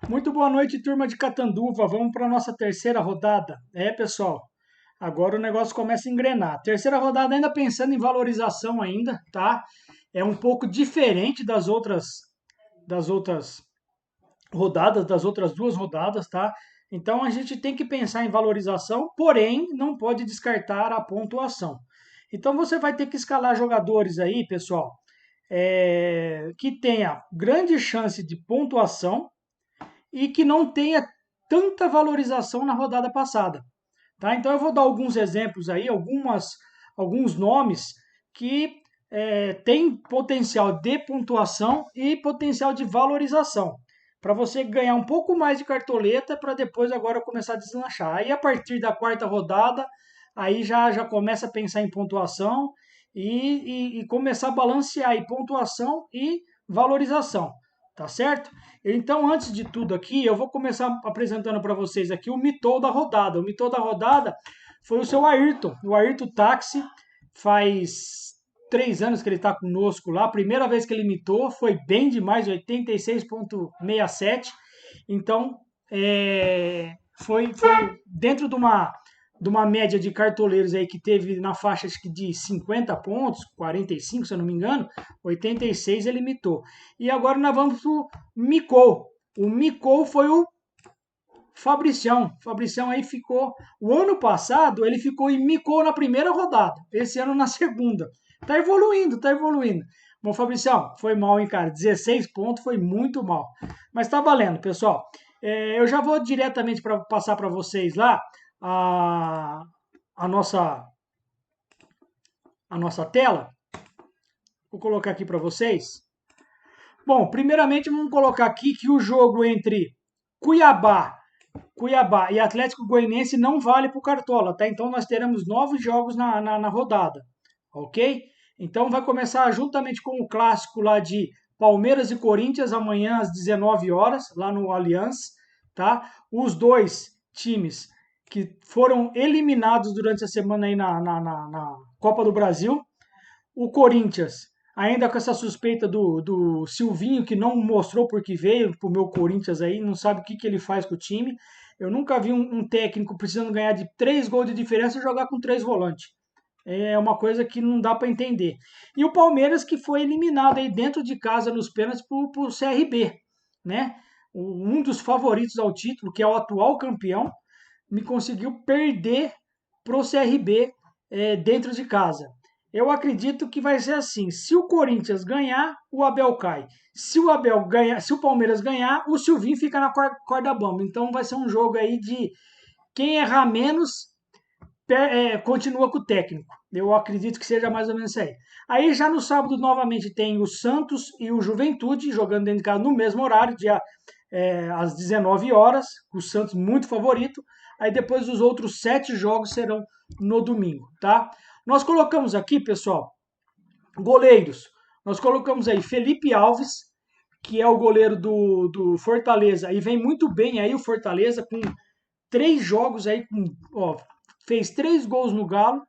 Muito boa noite, turma de Catanduva. Vamos para a nossa terceira rodada. Pessoal, agora o negócio começa a engrenar. Terceira rodada ainda pensando em valorização ainda, tá? É um pouco diferente das outras rodadas, das outras duas rodadas, tá? Então a gente tem que pensar em valorização, porém não pode descartar a pontuação. Então você vai ter que escalar jogadores aí, pessoal, que tenha grande chance de pontuação e que não tenha tanta valorização na rodada passada. Tá? Então eu vou dar alguns exemplos aí, alguns nomes que têm potencial de pontuação e potencial de valorização. Para você ganhar um pouco mais de cartoleta para depois agora começar a deslanchar. Aí a partir da quarta rodada, aí já começa a pensar em pontuação e começar a balancear aí pontuação e valorização. Tá certo? Então, antes de tudo aqui, eu vou começar apresentando para vocês aqui o mitou da rodada. O mitou da rodada foi o seu Ayrton. O Ayrton Táxi faz 3 anos que ele está conosco lá. A primeira vez que ele mitou foi bem demais, 86,67. Então, foi dentro de uma média de cartoleiros aí que teve na faixa acho que de 50 pontos, 45 se eu não me engano, 86 ele mitou. E agora nós vamos para o Micou. O Micou foi o Fabricião. O Fabricião aí ficou. O ano passado ele ficou em Micou na primeira rodada. Esse ano na segunda. Tá evoluindo, tá evoluindo. Bom, Fabricião, foi mal, hein, cara? 16 pontos foi muito mal. Mas tá valendo, pessoal. Eu já vou diretamente para passar para vocês lá a, a, nossa, a nossa tela. Vou colocar aqui para vocês. Bom, primeiramente vamos colocar aqui que o jogo entre Cuiabá e Atlético Goianiense não vale para o Cartola, tá? Então nós teremos 9 jogos na rodada, ok? Então vai começar juntamente com o clássico lá de Palmeiras e Corinthians amanhã às 19 horas, lá no Allianz, tá? Os dois times que foram eliminados durante a semana aí na Copa do Brasil. O Corinthians, ainda com essa suspeita do Silvinho, que não mostrou porque veio pro meu Corinthians aí, não sabe o que ele faz com o time. Eu nunca vi um técnico precisando ganhar de 3 gols de diferença e jogar com 3 volantes. É uma coisa que não dá para entender. E o Palmeiras que foi eliminado aí dentro de casa nos pênaltis pro CRB, né? Um dos favoritos ao título, que é o atual campeão, me conseguiu perder pro CRB dentro de casa. Eu acredito que vai ser assim. Se o Corinthians ganhar, o Abel cai. Se o Abel ganhar, se o Palmeiras ganhar, o Silvinho fica na corda bamba. Então vai ser um jogo aí de quem errar menos continua com o técnico. Eu acredito que seja mais ou menos isso aí. Aí já no sábado novamente tem o Santos e o Juventude jogando dentro de casa no mesmo horário, às 19 horas. O Santos muito favorito. Aí depois os outros 7 jogos serão no domingo, tá? Nós colocamos aqui, pessoal, goleiros. Nós colocamos aí Felipe Alves, que é o goleiro do Fortaleza, e vem muito bem aí o Fortaleza, com 3 jogos aí, fez 3 gols no Galo,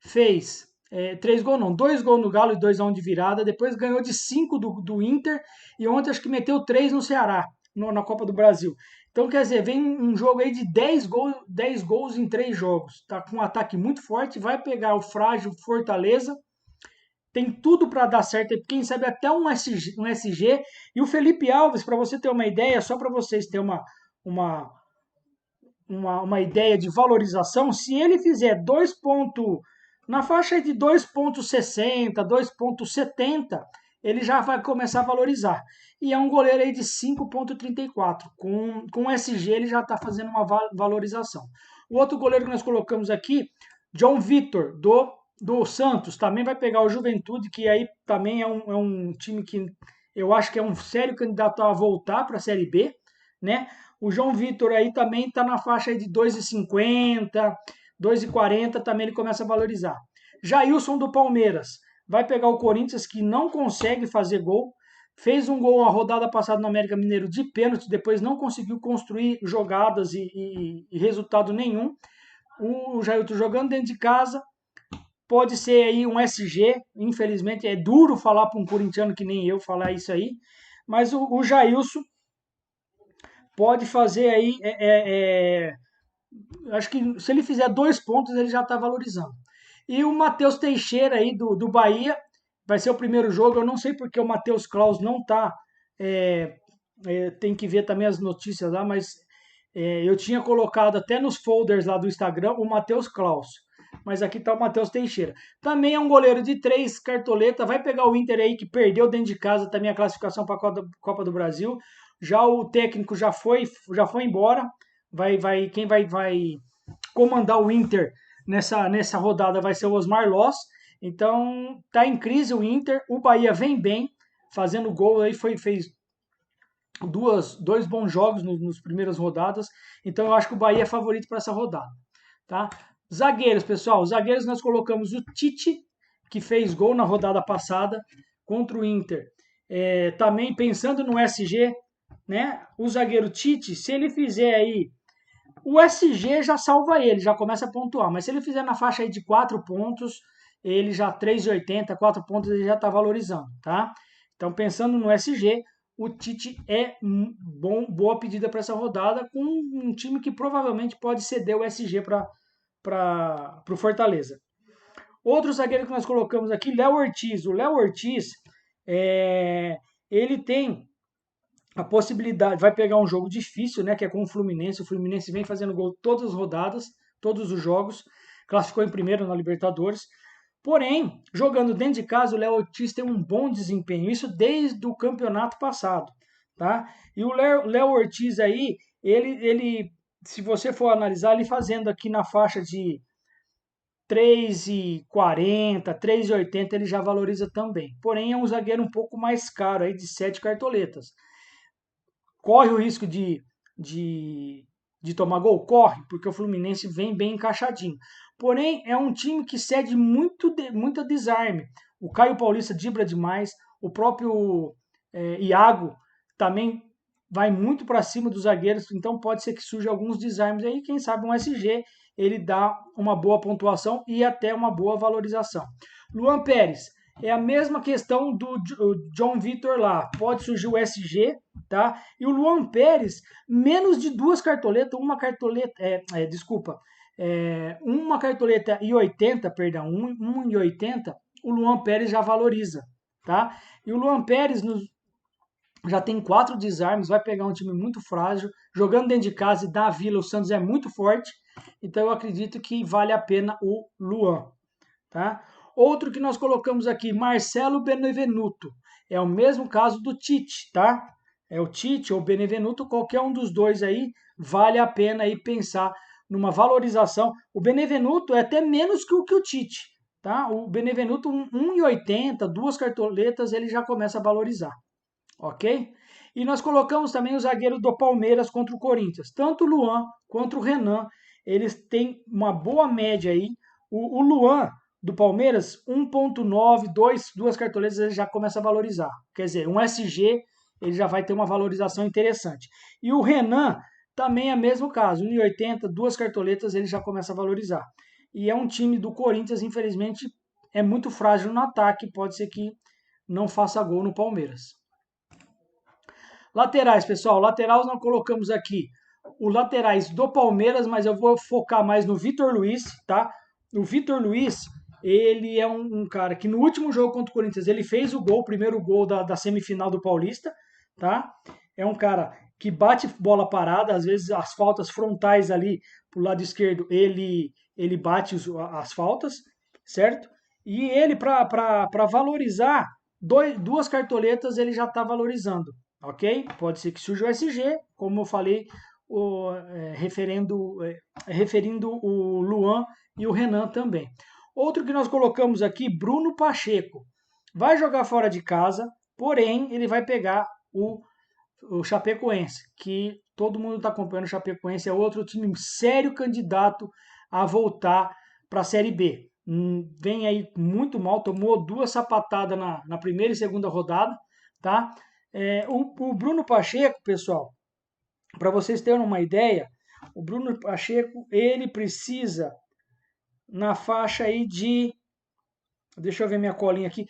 fez 3 gols não, 2 gols no Galo e 2-1 de virada, depois ganhou de 5 do Inter, e ontem acho que meteu 3 no Ceará, na Copa do Brasil. Então, quer dizer, vem um jogo aí de 10 gols em 3 jogos. Tá com um ataque muito forte, vai pegar o frágil Fortaleza, tem tudo para dar certo, quem sabe até um SG. E o Felipe Alves, para você ter uma ideia, só para vocês terem uma, uma ideia de valorização, se ele fizer na faixa de 2,60, 2,70, ele já vai começar a valorizar. E é um goleiro aí de 5,34. Com SG ele já está fazendo uma valorização. O outro goleiro que nós colocamos aqui, John Vitor, do Santos, também vai pegar o Juventude, que aí também é um time que eu acho que é um sério candidato a voltar para a Série B, né? O João Vitor aí também está na faixa aí de 2,50, 2,40, também ele começa a valorizar. Jailson do Palmeiras vai pegar o Corinthians, que não consegue fazer gol, fez um gol a rodada passada no América Mineiro de pênalti, depois não conseguiu construir jogadas e resultado nenhum. O Jailson jogando dentro de casa, pode ser aí um SG, infelizmente é duro falar para um corintiano que nem eu falar isso aí, mas o Jailson pode fazer aí, acho que se ele fizer 2 pontos, ele já está valorizando. E o Matheus Teixeira aí do Bahia, vai ser o primeiro jogo. Eu não sei porque o Matheus Klaus não está. Tem que ver também as notícias lá, mas eu tinha colocado até nos folders lá do Instagram o Matheus Klaus. Mas aqui está o Matheus Teixeira. Também é um goleiro de 3 cartoletas. Vai pegar o Inter aí, que perdeu dentro de casa também a classificação para a Copa do Brasil. Já o técnico já foi embora. Quem vai comandar o Inter nessa rodada vai ser o Osmar Loss. Então tá em crise o Inter. O Bahia vem bem, fazendo gol aí, fez dois bons jogos nos primeiras rodadas. Então eu acho que o Bahia é favorito para essa rodada, tá? Zagueiros, pessoal. Zagueiros nós colocamos o Tite, que fez gol na rodada passada contra o Inter. Também pensando no SG, né? O zagueiro Tite, se ele fizer aí, o SG já salva ele, já começa a pontuar. Mas se ele fizer na faixa aí de 4 pontos, ele já 3,80, 4 pontos, ele já está valorizando, tá? Então, pensando no SG, o Tite é boa pedida para essa rodada, com um time que provavelmente pode ceder o SG para o Fortaleza. Outro zagueiro que nós colocamos aqui, Léo Ortiz. O Léo Ortiz, ele tem a possibilidade, vai pegar um jogo difícil, né, que é com o Fluminense. O Fluminense vem fazendo gol todas as rodadas, todos os jogos, classificou em primeiro na Libertadores. Porém, jogando dentro de casa, o Léo Ortiz tem um bom desempenho, isso desde o campeonato passado, tá? E o Léo Ortiz aí, ele, se você for analisar, ele fazendo aqui na faixa de 3,40, 3,80, ele já valoriza também. Porém, é um zagueiro um pouco mais caro, aí de 7 cartoletas. Corre o risco de tomar gol? Corre, porque o Fluminense vem bem encaixadinho. Porém, é um time que cede muita desarme. O Caio Paulista dribla demais, o próprio Iago também vai muito para cima dos zagueiros, então pode ser que surja alguns desarmes aí, quem sabe um SG ele dá uma boa pontuação e até uma boa valorização. Luan Pérez, é a mesma questão do John Vitor lá. Pode surgir o SG, tá? E o Luan Pérez, menos de 2 cartoletas, uma cartoleta, uma cartoleta e 80, perdão, 1,80, o Luan Pérez já valoriza, tá? E o Luan Pérez já tem 4 desarmes, vai pegar um time muito frágil, jogando dentro de casa e da Vila, o Santos é muito forte, então eu acredito que vale a pena o Luan, tá? Outro que nós colocamos aqui, Marcelo Benevenuto. É o mesmo caso do Tite, tá? É o Tite ou o Benevenuto, qualquer um dos dois aí, vale a pena aí pensar numa valorização. O Benevenuto é até menos que o Tite, tá? O Benevenuto, 1,80, 2 cartoletas, ele já começa a valorizar, ok? E nós colocamos também o zagueiro do Palmeiras contra o Corinthians. Tanto o Luan quanto o Renan, eles têm uma boa média aí. O Luan do Palmeiras, 1,9, 2 cartoletas, ele já começa a valorizar. Quer dizer, um SG, ele já vai ter uma valorização interessante. E o Renan também é o mesmo caso, 1,80, 2 cartoletas, ele já começa a valorizar. E é um time do Corinthians, infelizmente, é muito frágil no ataque, pode ser que não faça gol no Palmeiras. Laterais, pessoal, laterais nós colocamos aqui os laterais do Palmeiras, mas eu vou focar mais no Vitor Luiz, tá? O Vitor Luiz, ele é um cara que no último jogo contra o Corinthians, ele fez o primeiro gol da semifinal do Paulista, tá? É um cara que bate bola parada, às vezes as faltas frontais ali pro lado esquerdo, ele bate as faltas, certo? E ele, para valorizar, 2 cartoletas, ele já está valorizando, ok? Pode ser que surja o SG, como eu falei, referindo o Luan e o Renan também. Outro que nós colocamos aqui, Bruno Pacheco. Vai jogar fora de casa, porém ele vai pegar o Chapecoense, que todo mundo está acompanhando. O Chapecoense é outro time sério candidato a voltar para a Série B. Vem aí muito mal, tomou 2 sapatadas na primeira e segunda rodada, tá? O Bruno Pacheco, pessoal, para vocês terem uma ideia, o Bruno Pacheco, ele precisa na faixa aí de, deixa eu ver minha colinha aqui,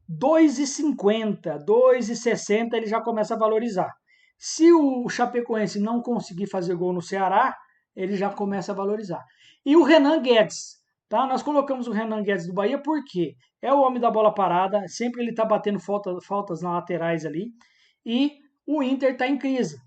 2,50, 2,60 ele já começa a valorizar. Se o Chapecoense não conseguir fazer gol no Ceará, ele já começa a valorizar. E o Renan Guedes, tá? Nós colocamos o Renan Guedes do Bahia porque é o homem da bola parada, sempre ele está batendo faltas nas laterais ali, e o Inter está em crise,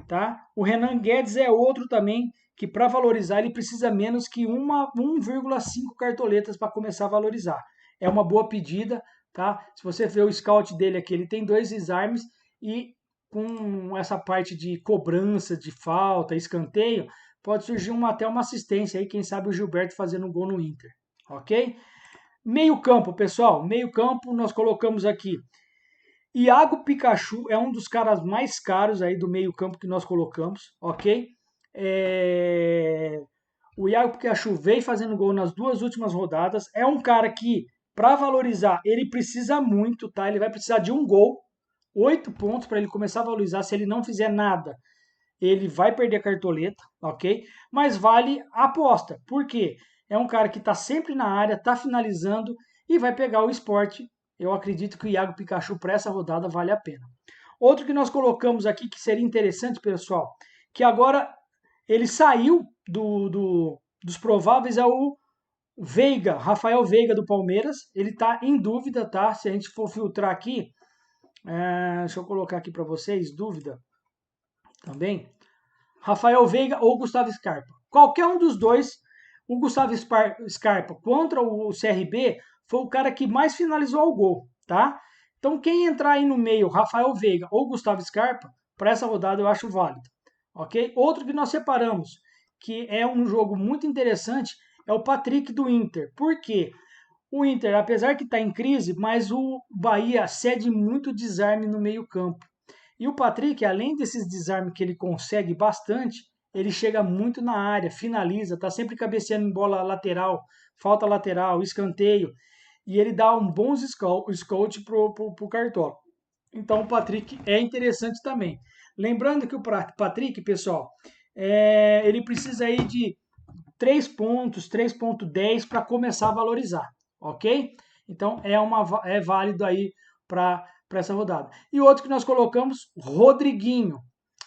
tá? O Renan Guedes é outro também que para valorizar ele precisa menos que 1,5 cartoletas para começar a valorizar. É uma boa pedida, tá? Se você ver o scout dele aqui, ele tem 2 desarmes e com essa parte de cobrança de falta, escanteio, pode surgir até uma assistência aí, quem sabe o Gilberto fazendo um gol no Inter, ok? Meio campo, pessoal, meio campo nós colocamos aqui Iago Pikachu, é um dos caras mais caros aí do meio campo que nós colocamos, ok? O Iago Pikachu veio fazendo gol nas 2 últimas rodadas, é um cara que, para valorizar, ele precisa muito, tá? Ele vai precisar de um gol, 8 pontos para ele começar a valorizar. Se ele não fizer nada, ele vai perder a cartoleta, ok? Mas vale a aposta. Por quê? É um cara que está sempre na área, está finalizando e vai pegar o esporte. Eu acredito que o Iago Pikachu para essa rodada vale a pena. Outro que nós colocamos aqui que seria interessante, pessoal, que agora ele saiu dos prováveis, é o Veiga, Rafael Veiga do Palmeiras. Ele está em dúvida, tá? Se a gente for filtrar aqui, deixa eu colocar aqui para vocês, dúvida também. Rafael Veiga ou Gustavo Scarpa. Qualquer um dos dois, o Gustavo Scarpa contra o CRB foi o cara que mais finalizou ao gol, tá? Então quem entrar aí no meio, Rafael Veiga ou Gustavo Scarpa, para essa rodada eu acho válido, ok? Outro que nós separamos, que é um jogo muito interessante, é o Patrick do Inter. Por quê? O Inter, apesar que está em crise, mas o Bahia cede muito desarme no meio campo. E o Patrick, além desses desarmes que ele consegue bastante, ele chega muito na área, finaliza, está sempre cabeceando em bola lateral, falta lateral, escanteio, e ele dá um bom scout para o Cartola. Então o Patrick é interessante também. Lembrando que o Patrick, pessoal, ele precisa aí de 3 pontos, 3,10 para começar a valorizar, ok? Então é válido aí para essa rodada. E outro que nós colocamos, Rodriguinho,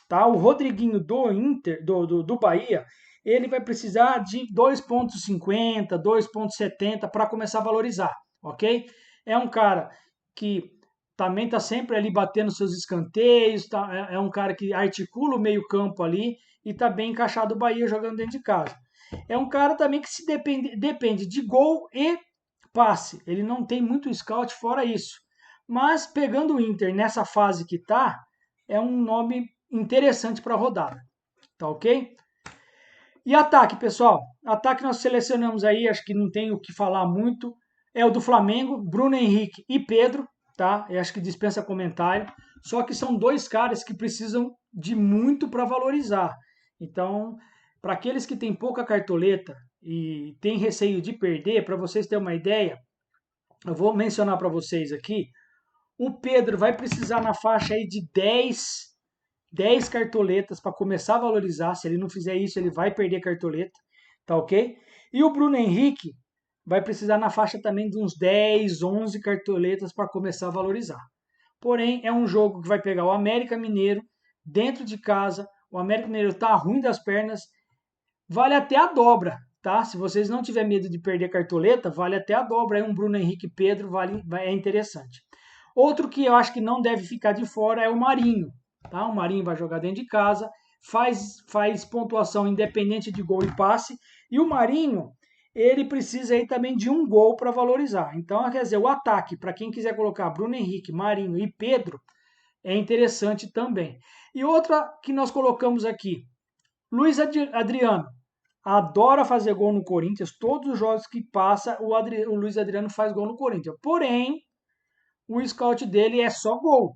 tá? O Rodriguinho do Inter, do Bahia, ele vai precisar de 2,50, 2,70 para começar a valorizar, ok? É um cara que também está sempre ali batendo seus escanteios, tá? É um cara que articula o meio campo ali e está bem encaixado o Bahia jogando dentro de casa. É um cara também que depende de gol e passe. Ele não tem muito scout fora isso. Mas pegando o Inter nessa fase que tá, é um nome interessante para a rodada. Tá ok? E ataque, pessoal. Ataque nós selecionamos aí, acho que não tem o que falar muito. É o do Flamengo, Bruno Henrique e Pedro, tá? Eu acho que dispensa comentário. Só que são 2 caras que precisam de muito para valorizar. Então, para aqueles que têm pouca cartoleta e têm receio de perder, para vocês terem uma ideia, eu vou mencionar para vocês aqui. O Pedro vai precisar na faixa aí de 10 cartoletas para começar a valorizar. Se ele não fizer isso, ele vai perder cartoleta, tá ok? E o Bruno Henrique vai precisar na faixa também de uns 10, 11 cartoletas para começar a valorizar. Porém, é um jogo que vai pegar o América Mineiro dentro de casa. O América Mineiro tá ruim das pernas, vale até a dobra, tá? Se vocês não tiverem medo de perder cartoleta, vale até a dobra. Aí um Bruno Henrique Pedro é interessante. Outro que eu acho que não deve ficar de fora é o Marinho, tá? O Marinho vai jogar dentro de casa, faz pontuação independente de gol e passe, e o Marinho, ele precisa aí também de um gol para valorizar. Então, quer dizer, o ataque, para quem quiser colocar Bruno Henrique, Marinho e Pedro, é interessante também. E outra que nós colocamos aqui, Luiz Adriano, adora fazer gol no Corinthians, todos os jogos que passa, o Luiz Adriano faz gol no Corinthians. Porém, o scout dele é só gol.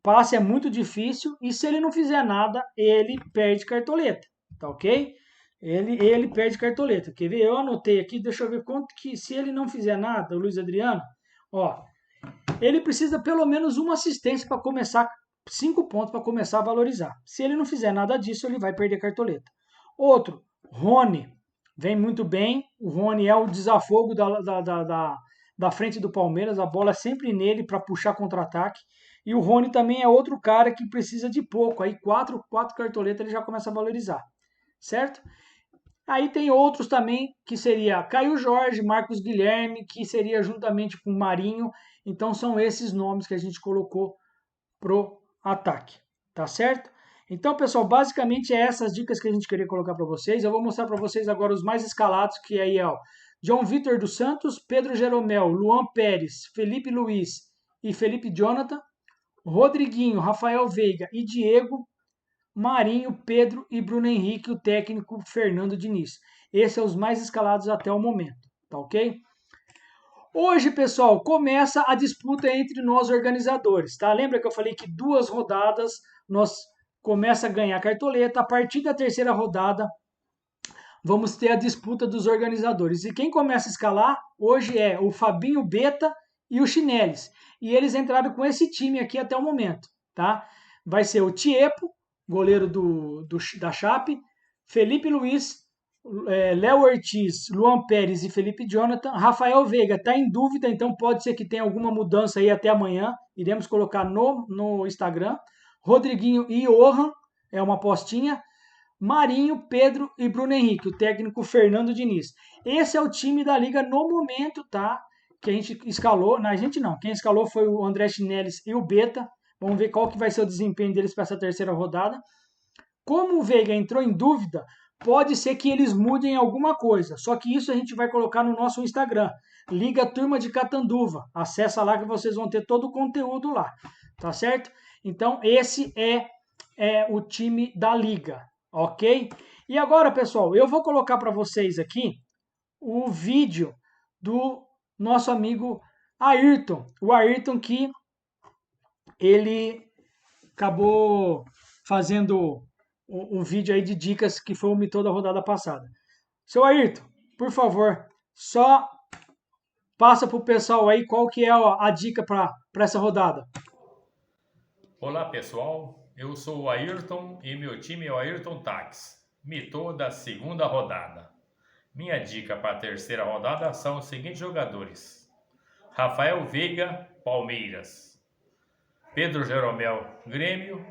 Passe é muito difícil e se ele não fizer nada, ele perde cartoleta, tá ok? Ele perde cartoleta. Quer ver? Eu anotei aqui, deixa eu ver quanto que se ele não fizer nada, o Luiz Adriano, ó, ele precisa pelo menos uma assistência para começar, 5 pontos para começar a valorizar. Se ele não fizer nada disso, ele vai perder cartoleta. Outro, Rony, vem muito bem. O Rony é o desafogo da frente do Palmeiras, a bola é sempre nele para puxar contra-ataque. E o Rony também é outro cara que precisa de pouco. Aí quatro cartoletas ele já começa a valorizar, certo? Aí tem outros também, que seria Caio Jorge, Marcos Guilherme, que seria juntamente com o Marinho. Então são esses nomes que a gente colocou pro ataque, tá certo? Então, pessoal, basicamente é essas dicas que a gente queria colocar para vocês. Eu vou mostrar para vocês agora os mais escalados, que aí é o João Vitor dos Santos, Pedro Jeromel, Luan Pérez, Felipe Luiz e Felipe Jonathan, Rodriguinho, Rafael Veiga e Diego, Marinho, Pedro e Bruno Henrique, o técnico Fernando Diniz. Esses são os mais escalados até o momento, tá ok? Hoje, pessoal, começa a disputa entre nós organizadores, tá? Lembra que eu falei que 2 rodadas nós começa a ganhar cartoleta. A partir da 3ª rodada, vamos ter a disputa dos organizadores. E quem começa a escalar hoje é o Fabinho Beta e o Chinelis. E eles entraram com esse time aqui até o momento, tá? Vai ser o Tiepo, goleiro da Chape, Felipe Luiz, Léo Ortiz, Luan Pérez e Felipe Jonathan. Rafael Veiga está em dúvida, então pode ser que tenha alguma mudança aí até amanhã. Iremos colocar no Instagram. Rodriguinho e Johan, é uma apostinha. Marinho, Pedro e Bruno Henrique, o técnico Fernando Diniz. Esse é o time da liga no momento, tá? Que a gente escalou. Não, a gente não. Quem escalou foi o André Chinelis e o Beta. Vamos ver qual que vai ser o desempenho deles para essa 3ª rodada. Como o Veiga entrou em dúvida, pode ser que eles mudem alguma coisa. Só que isso a gente vai colocar no nosso Instagram. Liga Turma de Catanduva. Acessa lá que vocês vão ter todo o conteúdo lá. Tá certo? Então, esse é o time da liga. Ok? E agora, pessoal, eu vou colocar para vocês aqui o vídeo do nosso amigo Ayrton. O Ayrton que ele acabou fazendo um vídeo aí de dicas que foi o Mitô da rodada passada. Seu Ayrton, por favor, só passa para o pessoal aí qual que é a dica para essa rodada. Olá pessoal, eu sou o Ayrton e meu time é o Ayrton Tax, Mitô da 2ª rodada. Minha dica para a 3ª rodada são os seguintes jogadores: Rafael Veiga, Palmeiras, Pedro Jeromel, Grêmio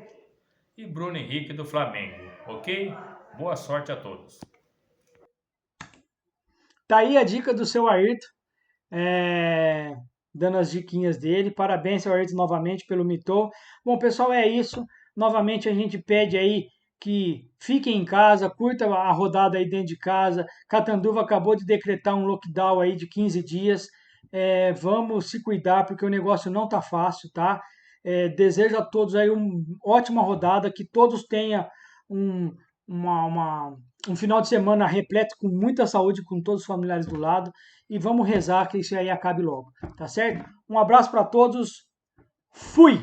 e Bruno Henrique do Flamengo, ok? Boa sorte a todos. Tá aí a dica do seu Ayrton, dando as diquinhas dele. Parabéns, seu Ayrton, novamente pelo Mitô. Bom, pessoal, é isso. Novamente a gente pede aí que fiquem em casa, curta a rodada aí dentro de casa. Catanduva acabou de decretar um lockdown aí de 15 dias. Vamos se cuidar porque o negócio não tá fácil, tá? Desejo a todos aí uma ótima rodada, que todos tenham um final de semana repleto com muita saúde, com todos os familiares do lado. E vamos rezar que isso aí acabe logo, tá certo? Um abraço para todos. Fui!